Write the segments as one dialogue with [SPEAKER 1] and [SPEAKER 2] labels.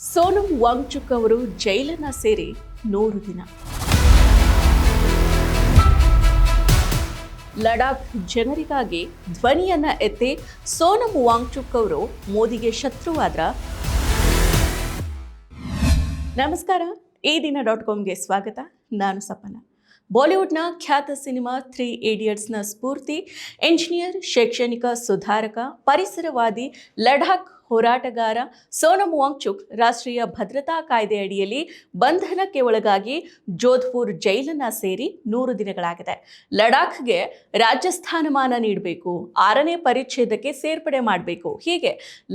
[SPEAKER 1] ಸೋನಂ ವಾಂಗ್ಚುಕ್ ಅವರು ಜೈಲನ್ನ ಸೇರಿ 100 ದಿನ. ಲಡಾಖ್ ಜನರಿಗಾಗಿ ಧ್ವನಿಯನ್ನ ಎತ್ತಿ ಸೋನಂ ವಾಂಗ್ಚುಕ್ ಅವರು ಮೋದಿಗೆ ಶತ್ರುವಾದ್ರ. ನಮಸ್ಕಾರ, ಈ ದಿನ.comಗೆ ಸ್ವಾಗತ. ನಾನು ಸಪನ. ಬಾಲಿವುಡ್ನ ಖ್ಯಾತ ಸಿನಿಮಾ 3 ಇಡಿಯಟ್ಸ್ನ ಸ್ಫೂರ್ತಿ ಎಂಜಿನಿಯರ್, ಶೈಕ್ಷಣಿಕ ಸುಧಾರಕ, ಪರಿಸರವಾದಿ, ಲಡಾಖ್ ಹೋರಾಟಗಾರ ಸೋನಂ ವಾಂಗ್ಚುಕ್ ರಾಷ್ಟ್ರೀಯ ಭದ್ರತಾ ಕಾಯ್ದೆ ಅಡಿಯಲ್ಲಿ ಬಂಧನಕ್ಕೆ ಒಳಗಾಗಿ ಜೋಧ್ಪುರ್ ಜೈಲನ್ನ ಸೇರಿ 100 ದಿನಗಳಾಗಿದೆ. ಲಡಾಖ್ಗೆ ರಾಜ್ಯ ಸ್ಥಾನಮಾನ ನೀಡಬೇಕು, 6ನೇ ಪರಿಚ್ಛೇದಕ್ಕೆ ಸೇರ್ಪಡೆ ಮಾಡಬೇಕು, ಹೀಗೆ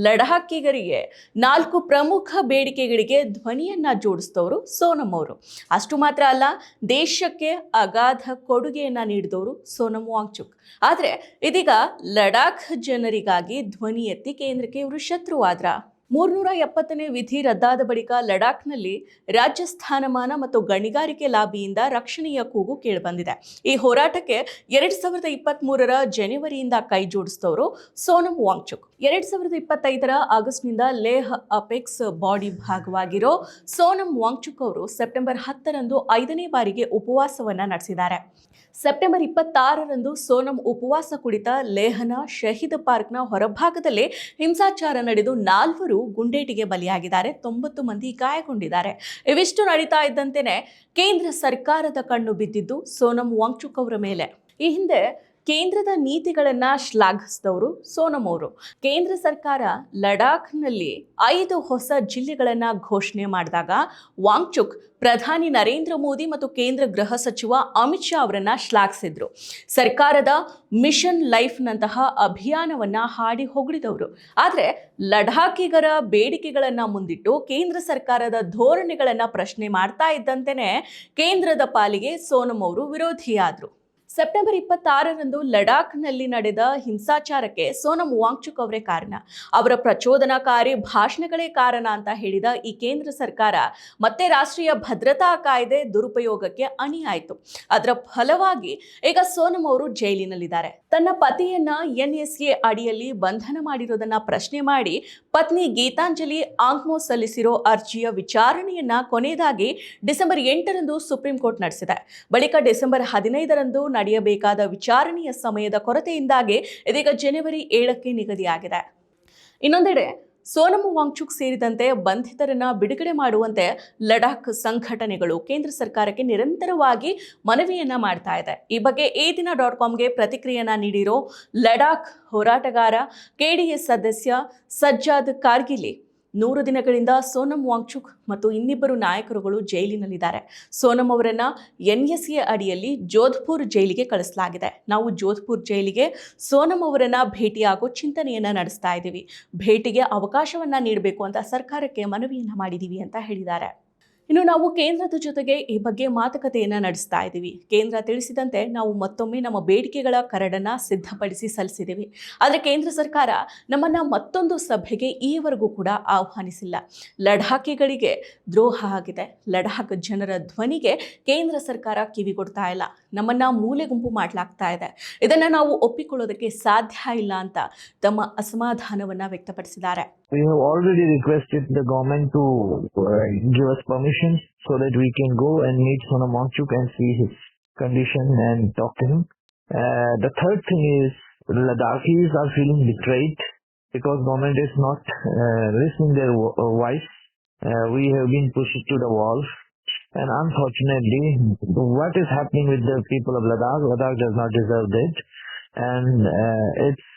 [SPEAKER 1] ಲಡಾಖಿಗರಿಗೆ 4 ಪ್ರಮುಖ ಬೇಡಿಕೆಗಳಿಗೆ ಧ್ವನಿಯನ್ನ ಜೋಡಿಸಿದವರು ಸೋನಂ ಅವರು. ಅಷ್ಟು ಮಾತ್ರ ಅಲ್ಲ, ದೇಶಕ್ಕೆ ಅಗಾಧ ಕೊಡುಗೆಯನ್ನ ನೀಡಿದವರು ಸೋನಂ ವಾಂಗ್ಚುಕ್. ಆದರೆ ಇದೀಗ ಲಡಾಖ್ ಜನರಿಗಾಗಿ ಧ್ವನಿ ಎತ್ತಿ ಕೇಂದ್ರಕ್ಕೆ ಇವರು ಶತ್ರುವಾದ್ರ. 370ನೇ ವಿಧಿ ರದ್ದಾದ ಬಳಿಕ ಲಡಾಖ್ನಲ್ಲಿ ರಾಜ್ಯ ಸ್ಥಾನಮಾನ ಮತ್ತು ಗಣಿಗಾರಿಕೆ ಲಾಬಿಯಿಂದ ರಕ್ಷಣೆಯ ಕೂಗು ಕೇಳಿಬಂದಿದೆ. ಈ ಹೋರಾಟಕ್ಕೆ 2023ರ ಜನವರಿಯಿಂದ ಕೈ ಜೋಡಿಸಿದವರು ಸೋನಂ ವಾಂಗ್ಚುಕ್. 2025ರ ಆಗಸ್ಟ್ನಿಂದ ಲೇಹ್ ಅಪೆಕ್ಸ್ ಬಾಡಿ ಭಾಗವಾಗಿರೋ ಸೋನಂ ವಾಂಗ್ಚುಕ್ ಅವರು ಸೆಪ್ಟೆಂಬರ್ 10ರಂದು 5ನೇ ಬಾರಿಗೆ ಉಪವಾಸವನ್ನ ನಡೆಸಿದ್ದಾರೆ. ಸೆಪ್ಟೆಂಬರ್ 26ರಂದು ಸೋನಂ ಉಪವಾಸ ಕುಳಿತ ಲೇಹನ ಶಹೀದ್ ಪಾರ್ಕ್ನ ಹೊರಭಾಗದಲ್ಲಿ ಹಿಂಸಾಚಾರ ನಡೆದು 4 ಗುಂಡೇಟಿಗೆ ಬಲಿಯಾಗಿದ್ದಾರೆ, 90 ಮಂದಿ ಗಾಯಗೊಂಡಿದ್ದಾರೆ. ಇವಿಷ್ಟು ನಡೀತಾ ಇದ್ದಂತೆಯೇ ಕೇಂದ್ರ ಸರ್ಕಾರದ ಕಣ್ಣು ಬಿದ್ದಿದ್ದು ಸೋನಂ ವಾಂಗ್ಚುಕ್ ಅವರ ಮೇಲೆ. ಈ ಹಿಂದೆ ಕೇಂದ್ರದ ನೀತಿಗಳನ್ನ ಶ್ಲಾಘಿಸಿದವರು ಸೋನಂ ಅವರು. ಕೇಂದ್ರ ಸರ್ಕಾರ ಲಡಾಖ್ನಲ್ಲಿ 5 ಹೊಸ ಜಿಲ್ಲೆಗಳನ್ನ ಘೋಷಣೆ ಮಾಡಿದಾಗ ವಾಂಗ್ಚುಕ್ ಪ್ರಧಾನಿ ನರೇಂದ್ರ ಮೋದಿ ಮತ್ತು ಕೇಂದ್ರ ಗೃಹ ಸಚಿವ ಅಮಿತ್ ಶಾ ಅವರನ್ನ ಶ್ಲಾಘಿಸಿದ್ರು. ಸರ್ಕಾರದ ಮಿಷನ್ ಲೈಫ್ನಂತಹ ಅಭಿಯಾನವನ್ನ ಹಾಡಿ ಹೊಗಳಿದವರು. ಆದರೆ ಲಡಾಖಿಗರ ಬೇಡಿಕೆಗಳನ್ನ ಮುಂದಿಟ್ಟು ಕೇಂದ್ರ ಸರ್ಕಾರದ ಧೋರಣೆಗಳನ್ನ ಪ್ರಶ್ನೆ ಮಾಡ್ತಾ ಇದ್ದಂತೆಯೇ ಕೇಂದ್ರದ ಪಾಲಿಗೆ ಸೋನಂ ಅವರು ವಿರೋಧಿಯಾದರು. ಸೆಪ್ಟೆಂಬರ್ 26ರಂದು ಲಡಾಖ್ನಲ್ಲಿ ನಡೆದ ಹಿಂಸಾಚಾರಕ್ಕೆ ಸೋನಂ ವಾಂಗ್ಚುಕ್ ಅವರೇ ಕಾರಣ, ಅವರ ಪ್ರಚೋದನಾಕಾರಿ ಭಾಷಣಗಳೇ ಕಾರಣ ಅಂತ ಹೇಳಿದ ಈ ಕೇಂದ್ರ ಸರ್ಕಾರ ಮತ್ತೆ ರಾಷ್ಟ್ರೀಯ ಭದ್ರತಾ ಕಾಯ್ದೆ ದುರುಪಯೋಗಕ್ಕೆ ಅಣಿಯಾಯಿತು. ಅದರ ಫಲವಾಗಿ ಈಗ ಸೋನಂ ಅವರು ಜೈಲಿನಲ್ಲಿದ್ದಾರೆ. ತನ್ನ ಪತಿಯನ್ನ NSA ಅಡಿಯಲ್ಲಿ ಬಂಧನ ಮಾಡಿರೋದನ್ನ ಪ್ರಶ್ನೆ ಮಾಡಿ ಪತ್ನಿ ಗೀತಾಂಜಲಿ ಆಂಗ್ಮೋ ಸಲ್ಲಿಸಿರೋ ಅರ್ಜಿಯ ವಿಚಾರಣೆಯನ್ನ ಕೊನೆಯದಾಗಿ ಡಿಸೆಂಬರ್ 8ರಂದು ಸುಪ್ರೀಂ ಕೋರ್ಟ್ ನಡೆಸಿದೆ. ಬಳಿಕ ಡಿಸೆಂಬರ್ 15ರಂದು ನಡೆಯಬೇಕಾದ ವಿಚಾರಣೆಯ ಸಮಯದ ಕೊರತೆಯಿಂದಾಗಿ ಇದೀಗ ಜನವರಿ 7ಕ್ಕೆ ನಿಗದಿಯಾಗಿದೆ. ಇನ್ನೊಂದೆಡೆ ಸೋನಂ ವಾಂಗ್ಚುಕ್ ಸೇರಿದಂತೆ ಬಂಧಿತರನ್ನ ಬಿಡುಗಡೆ ಮಾಡುವಂತೆ ಲಡಾಖ್ ಸಂಘಟನೆಗಳು ಕೇಂದ್ರ ಸರ್ಕಾರಕ್ಕೆ ನಿರಂತರವಾಗಿ ಮನವಿಯನ್ನ ಮಾಡ್ತಾ ಇದೆ. ಈ ಬಗ್ಗೆ ಈ ದಿನ.comಗೆ ಪ್ರತಿಕ್ರಿಯೆಯನ್ನ ನೀಡಿರೋ ಲಡಾಖ್ ಹೋರಾಟಗಾರ KDS ಸದಸ್ಯ ಸಜ್ಜಾದ್ ಕಾರ್ಗಿಲಿ, 100 ದಿನಗಳಿಂದ ಸೋನಂ ವಾಂಗ್ಚುಕ್ ಮತ್ತು ಇನ್ನಿಬ್ಬರು ನಾಯಕರುಗಳು ಜೈಲಿನಲ್ಲಿದ್ದಾರೆ. ಸೋನಂ ಅವರನ್ನ NSA ಅಡಿಯಲ್ಲಿ ಜೋಧ್ಪುರ್ ಜೈಲಿಗೆ ಕಳಿಸಲಾಗಿದೆ. ನಾವು ಜೋಧ್ಪುರ್ ಜೈಲಿಗೆ ಸೋನಂ ಅವರನ್ನ ಭೇಟಿಯಾಗೋ ಚಿಂತನೆಯನ್ನ ನಡೆಸ್ತಾ ಇದ್ದೀವಿ. ಭೇಟಿಗೆ ಅವಕಾಶವನ್ನ ನೀಡಬೇಕು ಅಂತ ಸರ್ಕಾರಕ್ಕೆ ಮನವಿಯನ್ನ ಮಾಡಿದ್ದೀವಿ ಅಂತ ಹೇಳಿದ್ದಾರೆ. ಇನ್ನು ನಾವು ಕೇಂದ್ರದ ಜೊತೆಗೆ ಈ ಬಗ್ಗೆ ಮಾತುಕತೆಯನ್ನ ನಡೆಸ್ತಾ ಇದ್ದೀವಿ. ಕೇಂದ್ರ ತಿಳಿಸಿದಂತೆ ನಾವು ಮತ್ತೊಮ್ಮೆ ನಮ್ಮ ಬೇಡಿಕೆಗಳ ಕರಡನ್ನ ಸಿದ್ಧಪಡಿಸಿ ಸಲ್ಲಿಸಿದ್ದೀವಿ. ಆದರೆ ಕೇಂದ್ರ ಸರ್ಕಾರ ನಮ್ಮನ್ನ ಮತ್ತೊಂದು ಸಭೆಗೆ ಈವರೆಗೂ ಕೂಡ ಆಹ್ವಾನಿಸಿಲ್ಲ. ಲಡಾಖಿಗಳಿಗೆ ದ್ರೋಹ ಆಗಿದೆ. ಲಡಾಖ್ ಜನರ ಧ್ವನಿಗೆ ಕೇಂದ್ರ ಸರ್ಕಾರ ಕಿವಿಗೊಡ್ತಾ ಇಲ್ಲ. ನಮ್ಮನ್ನ ಮೂಲೆ ಗುಂಪು ಮಾಡಲಾಗ್ತಾ ಇದೆ. ಇದನ್ನ ನಾವು ಒಪ್ಪಿಕೊಳ್ಳೋದಕ್ಕೆ ಸಾಧ್ಯ ಇಲ್ಲ ಅಂತ ತಮ್ಮ ಅಸಮಾಧಾನವನ್ನ ವ್ಯಕ್ತಪಡಿಸಿದ್ದಾರೆ.
[SPEAKER 2] We have already requested the government to give us permission so that we can go and meet Sonam Wangchuk and see his condition and talk to him. The third thing is Ladakhis are feeling betrayed because government is not listening their voice. We have been pushed to the wall, and unfortunately what is happening with the people of Ladakh does not deserve that, and it's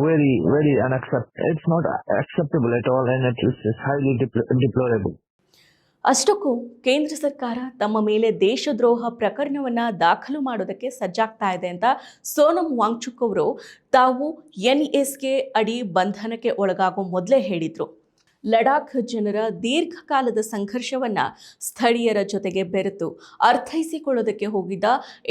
[SPEAKER 2] very unacceptable. It's not acceptable at all, and it is highly deplorable.
[SPEAKER 1] ಅಷ್ಟಕ್ಕೂ ಕೇಂದ್ರ ಸರ್ಕಾರ ತಮ್ಮ ಮೇಲೆ ದೇಶದ್ರೋಹ ಪ್ರಕರಣವನ್ನ ದಾಖಲು ಮಾಡೋದಕ್ಕೆ ಸಜ್ಜಾಗ್ತಾ ಇದೆ ಅಂತ ಸೋನಂ ವಾಂಗ್ಚುಕ್ ಅವರು ತಾವು NSA ಅಡಿ ಬಂಧನಕ್ಕೆ ಒಳಗಾಗೋ ಮೊದಲೇ ಹೇಳಿದ್ರು. ಲಡಾಖ್ ಜನರ ದೀರ್ಘಕಾಲದ ಸಂಘರ್ಷವನ್ನ ಸ್ಥಳೀಯರ ಜೊತೆಗೆ ಬೆರೆತು ಅರ್ಥೈಸಿಕೊಳ್ಳೋದಕ್ಕೆ ಹೋಗಿದ್ದ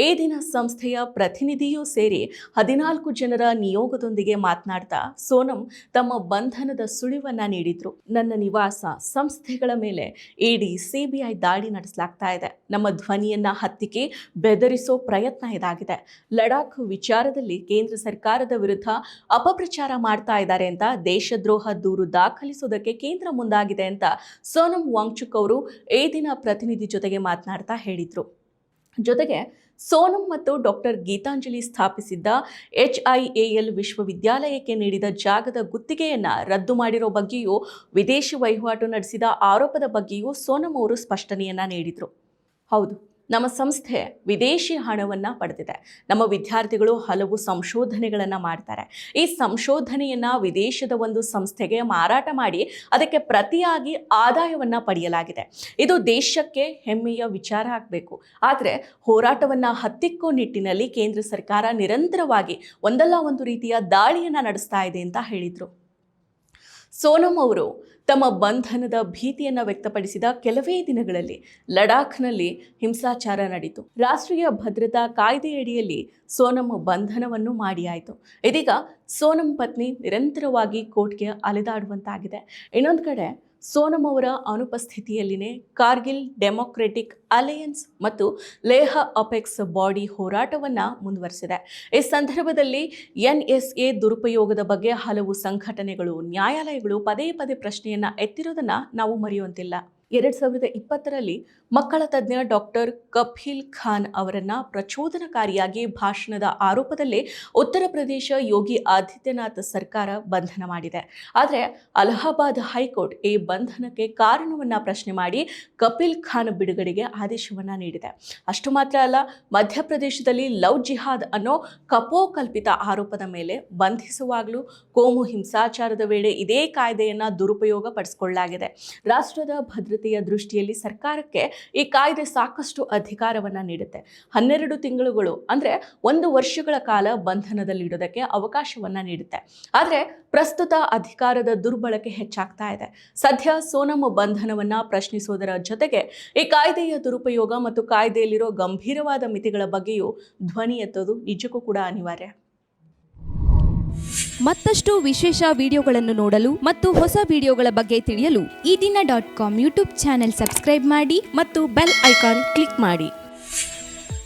[SPEAKER 1] ಏದಿನ ಸಂಸ್ಥೆಯ ಪ್ರತಿನಿಧಿಯೂ ಸೇರಿ 14 ಜನರ ನಿಯೋಗದೊಂದಿಗೆ ಮಾತನಾಡ್ತಾ ಸೋನಂ ತಮ್ಮ ಬಂಧನದ ಸುಳಿವನ್ನ ನೀಡಿದ್ರು. ನನ್ನ ನಿವಾಸ, ಸಂಸ್ಥೆಗಳ ಮೇಲೆ ED, CBI ದಾಳಿ ನಡೆಸಲಾಗ್ತಾ ಇದೆ. ನಮ್ಮ ಧ್ವನಿಯನ್ನ ಹತ್ತಿಕ್ಕಿ ಬೆದರಿಸೋ ಪ್ರಯತ್ನ ಇದಾಗಿದೆ. ಲಡಾಖ್ ವಿಚಾರದಲ್ಲಿ ಕೇಂದ್ರ ಸರ್ಕಾರದ ವಿರುದ್ಧ ಅಪಪ್ರಚಾರ ಮಾಡ್ತಾ ಇದ್ದಾರೆ ಅಂತ ದೇಶದ್ರೋಹ ದೂರು ದಾಖಲಿಸೋದಕ್ಕೆ ಕೇಂದ್ರ ಮುಂದಾಗಿದೆ ಅಂತ ಸೋನಂ ವಾಂಗ್ಚುಕ್ ಅವರು ಈ ದಿನ ಪ್ರತಿನಿಧಿ ಜೊತೆಗೆ ಮಾತನಾಡ್ತಾ ಹೇಳಿದರು. ಜೊತೆಗೆ ಸೋನಂ ಮತ್ತು ಡಾಕ್ಟರ್ ಗೀತಾಂಜಲಿ ಸ್ಥಾಪಿಸಿದ್ದ HIAL ವಿಶ್ವವಿದ್ಯಾಲಯಕ್ಕೆ ನೀಡಿದ ಜಾಗದ ಗುತ್ತಿಗೆಯನ್ನು ರದ್ದು ಮಾಡಿರೋ ಬಗ್ಗೆಯೂ ವಿದೇಶಿ ವಹಿವಾಟು ನಡೆಸಿದ ಆರೋಪದ ಬಗ್ಗೆಯೂ ಸೋನಂ ಅವರು ಸ್ಪಷ್ಟನೆಯನ್ನ ನೀಡಿದರು. ಹೌದು, ನಮ್ಮ ಸಂಸ್ಥೆ ವಿದೇಶಿ ಹಣವನ್ನು ಪಡೆದಿದೆ. ನಮ್ಮ ವಿದ್ಯಾರ್ಥಿಗಳು ಹಲವು ಸಂಶೋಧನೆಗಳನ್ನು ಮಾಡ್ತಾರೆ. ಈ ಸಂಶೋಧನೆಯನ್ನು ವಿದೇಶದ ಒಂದು ಸಂಸ್ಥೆಗೆ ಮಾರಾಟ ಮಾಡಿ ಅದಕ್ಕೆ ಪ್ರತಿಯಾಗಿ ಆದಾಯವನ್ನು ಪಡೆಯಲಾಗಿದೆ. ಇದು ದೇಶಕ್ಕೆ ಹೆಮ್ಮೆಯ ವಿಚಾರ ಆಗಬೇಕು. ಆದರೆ ಹೋರಾಟವನ್ನು ಹತ್ತಿಕ್ಕೋ ನಿಟ್ಟಿನಲ್ಲಿ ಕೇಂದ್ರ ಸರ್ಕಾರ ನಿರಂತರವಾಗಿ ಒಂದಲ್ಲ ಒಂದು ರೀತಿಯ ದಾಳಿಯನ್ನು ನಡೆಸ್ತಾ ಇದೆ ಅಂತ ಹೇಳಿದರು. ಸೋನಂ ಅವರು ತಮ್ಮ ಬಂಧನದ ಭೀತಿಯನ್ನು ವ್ಯಕ್ತಪಡಿಸಿದ ಕೆಲವೇ ದಿನಗಳಲ್ಲಿ ಲಡಾಖ್ನಲ್ಲಿ ಹಿಂಸಾಚಾರ ನಡೆಯಿತು. ರಾಷ್ಟ್ರೀಯ ಭದ್ರತಾ ಕಾಯ್ದೆಯಡಿಯಲ್ಲಿ ಸೋನಂ ಬಂಧನವನ್ನು ಮಾಡಿಯಾಯಿತು. ಇದೀಗ ಸೋನಂ ಪತ್ನಿ ನಿರಂತರವಾಗಿ ಕೋರ್ಟ್ಗೆ ಅಲೆದಾಡುವಂತಾಗಿದೆ. ಇನ್ನೊಂದು ಕಡೆ ಸೋನಂ ಅವರ ಅನುಪಸ್ಥಿತಿಯಲ್ಲಿನೇ ಕಾರ್ಗಿಲ್ ಡೆಮೊಕ್ರೆಟಿಕ್ ಅಲಯನ್ಸ್ ಮತ್ತು ಲೇಹ ಅಪೆಕ್ಸ್ ಬಾಡಿ ಹೋರಾಟವನ್ನು ಮುಂದುವರೆಸಿದೆ. ಈ ಸಂದರ್ಭದಲ್ಲಿ NSA ದುರುಪಯೋಗದ ಬಗ್ಗೆ ಹಲವು ಸಂಘಟನೆಗಳು, ನ್ಯಾಯಾಲಯಗಳು ಪದೇ ಪದೇ ಪ್ರಶ್ನೆಯನ್ನು ಎತ್ತಿರೋದನ್ನು ನಾವು ಮರೆಯುವಂತಿಲ್ಲ. 2020ರಲ್ಲಿ ಮಕ್ಕಳ ತಜ್ಞ ಡಾಕ್ಟರ್ ಕಫೀಲ್ ಖಾನ್ ಅವರನ್ನ ಪ್ರಚೋದನಕಾರಿಯಾಗಿ ಭಾಷಣದ ಆರೋಪದಲ್ಲಿ ಉತ್ತರ ಪ್ರದೇಶ ಯೋಗಿ ಆದಿತ್ಯನಾಥ್ ಸರ್ಕಾರ ಬಂಧನ ಮಾಡಿದೆ. ಆದರೆ ಅಲಹಾಬಾದ್ ಹೈಕೋರ್ಟ್ ಈ ಬಂಧನಕ್ಕೆ ಕಾರಣವನ್ನ ಪ್ರಶ್ನೆ ಮಾಡಿ ಕಫೀಲ್ ಖಾನ್ ಬಿಡುಗಡೆಗೆ ಆದೇಶವನ್ನ ನೀಡಿದೆ. ಅಷ್ಟು ಮಾತ್ರ ಅಲ್ಲ, ಮಧ್ಯಪ್ರದೇಶದಲ್ಲಿ ಲವ್ ಜಿಹಾದ್ ಅನ್ನೋ ಕಪೋಕಲ್ಪಿತ ಆರೋಪದ ಮೇಲೆ ಬಂಧಿಸುವಾಗಲೂ ಕೋಮು ಹಿಂಸಾಚಾರದ ವೇಳೆ ಇದೇ ಕಾಯ್ದೆಯನ್ನ ದುರುಪಯೋಗ ಪಡಿಸಿಕೊಳ್ಳಲಾಗಿದೆ. ರಾಷ್ಟ್ರದ ಭದ್ರತೆಯ ದೃಷ್ಟಿಯಲ್ಲಿ ಸರ್ಕಾರಕ್ಕೆ ಈ ಕಾಯ್ದೆ ಸಾಕಷ್ಟು ಅಧಿಕಾರವನ್ನ ನೀಡುತ್ತೆ. 12 ತಿಂಗಳುಗಳು ಅಂದ್ರೆ 1 ವರ್ಷಗಳ ಕಾಲ ಬಂಧನದಲ್ಲಿಡೋದಕ್ಕೆ ಅವಕಾಶವನ್ನ ನೀಡುತ್ತೆ. ಆದರೆ ಪ್ರಸ್ತುತ ಅಧಿಕಾರದ ದುರ್ಬಳಕೆ ಹೆಚ್ಚಾಗ್ತಾ ಇದೆ. ಸದ್ಯ ಸೋನಂ ಬಂಧನವನ್ನ ಪ್ರಶ್ನಿಸುವುದರ ಜೊತೆಗೆ ಈ ಕಾಯ್ದೆಯ ದುರುಪಯೋಗ ಮತ್ತು ಕಾಯ್ದೆಯಲ್ಲಿರೋ ಗಂಭೀರವಾದ ಮಿತಿಗಳ ಬಗ್ಗೆಯೂ ಧ್ವನಿ ಎತ್ತೋದು ನಿಜಕ್ಕೂ ಕೂಡ ಅನಿವಾರ್ಯ.
[SPEAKER 3] ಮತ್ತಷ್ಟು ವಿಶೇಷ ವಿಡಿಯೋಗಳನ್ನು ನೋಡಲು ಮತ್ತು ಹೊಸ ವಿಡಿಯೋಗಳ ಬಗ್ಗೆ ತಿಳಿಯಲು
[SPEAKER 4] ಈ ದಿನ .com ಯೂಟ್ಯೂಬ್ ಚಾನೆಲ್ ಸಬ್ಸ್ಕ್ರೈಬ್ ಮಾಡಿ
[SPEAKER 3] ಮತ್ತು ಬೆಲ್ ಐಕಾನ್ ಕ್ಲಿಕ್ ಮಾಡಿ.